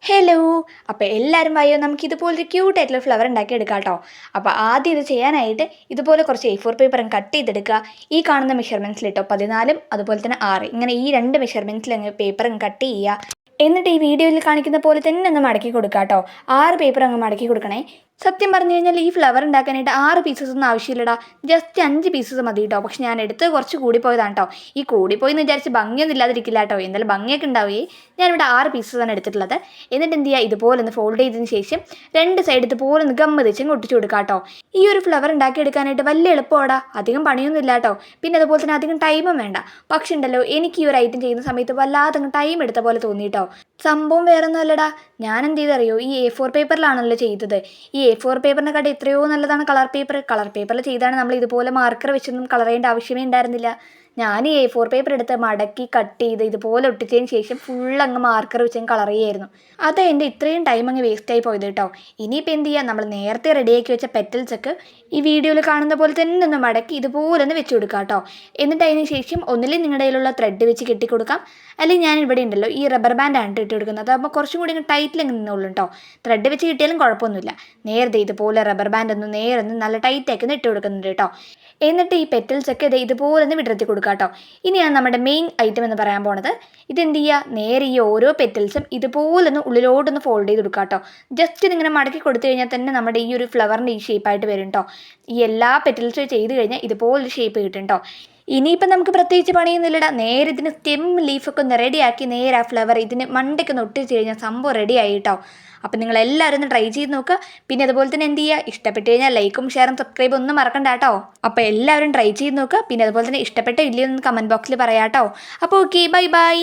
Hello. അപ്പോൾ എല്ലാവരും വായോ നമുക്ക് ഇതുപോലൊരു ക്യൂട്ടായിട്ടുള്ള ഫ്ലവർ ഉണ്ടാക്കി എടുക്കാം കേട്ടോ. അപ്പോൾ ആദ്യം ഇത് ചെയ്യാനായിട്ട് ഇതുപോലെ കുറച്ച് A4 പേപ്പറും കട്ട് ചെയ്തെടുക്കുക. ഈ കാണുന്ന മെഷർമെൻറ്റ്സിലിട്ടോ 14 അതുപോലെ തന്നെ 6 ഇങ്ങനെ ഈ രണ്ട് മെഷർമെൻറ്റ്സിൽ അങ്ങ് പേപ്പറും കട്ട് ചെയ്യുക. എന്നിട്ട് ഈ വീഡിയോയിൽ കാണിക്കുന്ന പോലെ തന്നെ ഒന്ന് മടക്കി കൊടുക്കുക കേട്ടോ. 6 പേപ്പർ അങ്ങ് മടക്കി കൊടുക്കണേ. സത്യം പറഞ്ഞു കഴിഞ്ഞാൽ ഈ ഫ്ലവർ ഉണ്ടാക്കാനായിട്ട് 6 പീസസ് ഒന്നും ആവശ്യമില്ലടാ, ജസ്റ്റ് 5 പീസസ് മതി കേട്ടോ. പക്ഷെ ഞാൻ എടുത്ത് കുറച്ച് കൂടിപ്പോയതാണ് കേട്ടോ. ഈ കൂടിപ്പോയി എന്ന് വിചാരിച്ച് ഭംഗിയൊന്നും ഇല്ലാതിരിക്കില്ല കേട്ടോ, എന്തായാലും ഭംഗിയൊക്കെ ഉണ്ടാവുകയെ. ഞാനിവിടെ 6 പീസസ് ആണ് എടുത്തിട്ടുള്ളത്. എന്നിട്ട് എന്ത് ചെയ്യുക, ഇതുപോലെ ഒന്ന് ഫോൾഡ് ചെയ്തതിന് ശേഷം രണ്ട് സൈഡ് ഇതുപോലെ ഒന്ന് ഗമ്മ വെച്ചും ഒട്ടിച്ചു കൊടുക്കുക കേട്ടോ. ഈ ഒരു ഫ്ലവർ ഉണ്ടാക്കിയെടുക്കാനായിട്ട് വലിയ എളുപ്പമാടാ, അധികം പണിയൊന്നും ഇല്ല കേട്ടോ. പിന്നെ അതുപോലെ തന്നെ അധികം ടൈമും വേണ്ട. പക്ഷെ ഉണ്ടല്ലോ, എനിക്ക് ഈ ഒരു ഐറ്റം ചെയ്യുന്ന സമയത്ത് വല്ലാതെ ടൈം എടുത്ത പോലെ തോന്നിയിട്ടോ. സംഭവം വേറെ ഒന്നും അല്ലടാ, ഞാൻ എന്ത് ചെയ്തറിയോ, ഈ A4 പേപ്പറിലാണല്ലോ ചെയ്തത്. ഈ A4 പേപ്പറിനെക്കാട്ടി എത്രയോ നല്ലതാണ് കളർ പേപ്പർ. കളർ പേപ്പറിൽ ചെയ്താണ് നമ്മൾ ഇതുപോലെ മാർക്കർ വെച്ചൊന്നും കളർ ചെയ്യേണ്ട ആവശ്യമേ ഉണ്ടായിരുന്നില്ല. ഞാൻ ഈ A4 പേപ്പർ എടുത്ത് മടക്കി കട്ട് ചെയ്ത് ഇതുപോലെ ഒട്ടിച്ചതിന് ശേഷം ഫുൾ അങ്ങ് മാർക്കർ വെച്ച് കളർ ചെയ്യായിരുന്നു. അത് എൻ്റെ ഇത്രയും ടൈം അങ്ങ് വേസ്റ്റായി പോയത് കേട്ടോ. ഇനിയിപ്പോൾ എന്ത് ചെയ്യുക, നമ്മൾ നേരത്തെ റെഡിയാക്കി വെച്ച പെറ്റൽസൊക്കെ ഈ വീഡിയോയിൽ കാണുന്ന പോലെ തന്നെ ഒന്ന് മടക്കി ഇതുപോലെ ഒന്ന് വെച്ച് കൊടുക്കുക കേട്ടോ. എന്നിട്ട് അതിന് ശേഷം ഒന്നിലും നിങ്ങളുടെ കയ്യിലുള്ള ത്രെഡ് വെച്ച് കെട്ടിക്കൊടുക്കാം, അല്ലെങ്കിൽ ഞാൻ ഇവിടെ ഉണ്ടല്ലോ ഈ റബ്ബർ ബാൻഡാണ് ഇട്ട് കൊടുക്കുന്നത്. അപ്പോൾ കുറച്ചും കൂടി ടൈറ്റിൽ അങ്ങ് നിന്നോളൂ കേട്ടോ. ത്രെഡ് വെച്ച് കിട്ടിയാലും കുഴപ്പമൊന്നുമില്ല. നേരത്തെ ഇതുപോലെ റബ്ബർ ബാൻഡ് ഒന്ന് നേരെ നല്ല ടൈറ്റാക്കി ഒന്ന് ഇട്ട് കൊടുക്കുന്നുണ്ട് കേട്ടോ. എന്നിട്ട് ഈ പെറ്റൽസൊക്കെ ഇതുപോലെ ഒന്ന് വിടർത്തി കൊടുക്കുക കേട്ടോ. ഇനിയാണ് നമ്മുടെ മെയിൻ ഐറ്റം എന്ന് പറയാൻ പോണത്. ഇതെന്ത് ചെയ്യുക, നേരെ ഈ ഓരോ പെറ്റൽസും ഇതുപോലൊന്ന് ഉള്ളിലോട്ടൊന്ന് ഫോൾഡ് ചെയ്ത് കൊടുക്കുക കേട്ടോ. ജസ്റ്റ് ഇതിങ്ങനെ മടക്കി കൊടുത്തു കഴിഞ്ഞാൽ തന്നെ നമ്മുടെ ഈ ഒരു ഫ്ലവറിൻ്റെ ഈ ഷേപ്പായിട്ട് വരും കേട്ടോ. ഈ എല്ലാ പെറ്റൽസും ചെയ്ത് കഴിഞ്ഞാൽ ഇതുപോലൊരു ഷേപ്പ് കിട്ടും കേട്ടോ. ഇനിയിപ്പം നമുക്ക് പ്രത്യേകിച്ച് പണിയൊന്നുമില്ലടാ, നേരെ ഇതിന് സ്റ്റെം ലീഫൊക്കെ ഒന്ന് റെഡിയാക്കി നേരെ ആ ഫ്ലവർ ഇതിന് മണ്ടയ്ക്ക് ഒന്ന് ഒട്ടിച്ച് കഴിഞ്ഞാൽ സംഭവം റെഡി ആയി കേട്ടോ. അപ്പം നിങ്ങൾ എല്ലാവരും ഒന്ന് ട്രൈ ചെയ്ത് നോക്കുക. പിന്നെ അതുപോലെ തന്നെ എന്ത് ചെയ്യുക, ഇഷ്ടപ്പെട്ട് കഴിഞ്ഞാൽ ലൈക്കും ഷെയറും സബ്സ്ക്രൈബും ഒന്നും മറക്കണ്ട കേട്ടോ. അപ്പോൾ എല്ലാവരും ട്രൈ ചെയ്ത് നോക്കുക. പിന്നെ അതുപോലെ തന്നെ ഇഷ്ടപ്പെട്ടോ ഇല്ലയോ എന്ന് കമൻറ്റ് ബോക്സിൽ പറയാം കേട്ടോ. അപ്പോൾ ഓക്കെ, ബൈ ബൈ.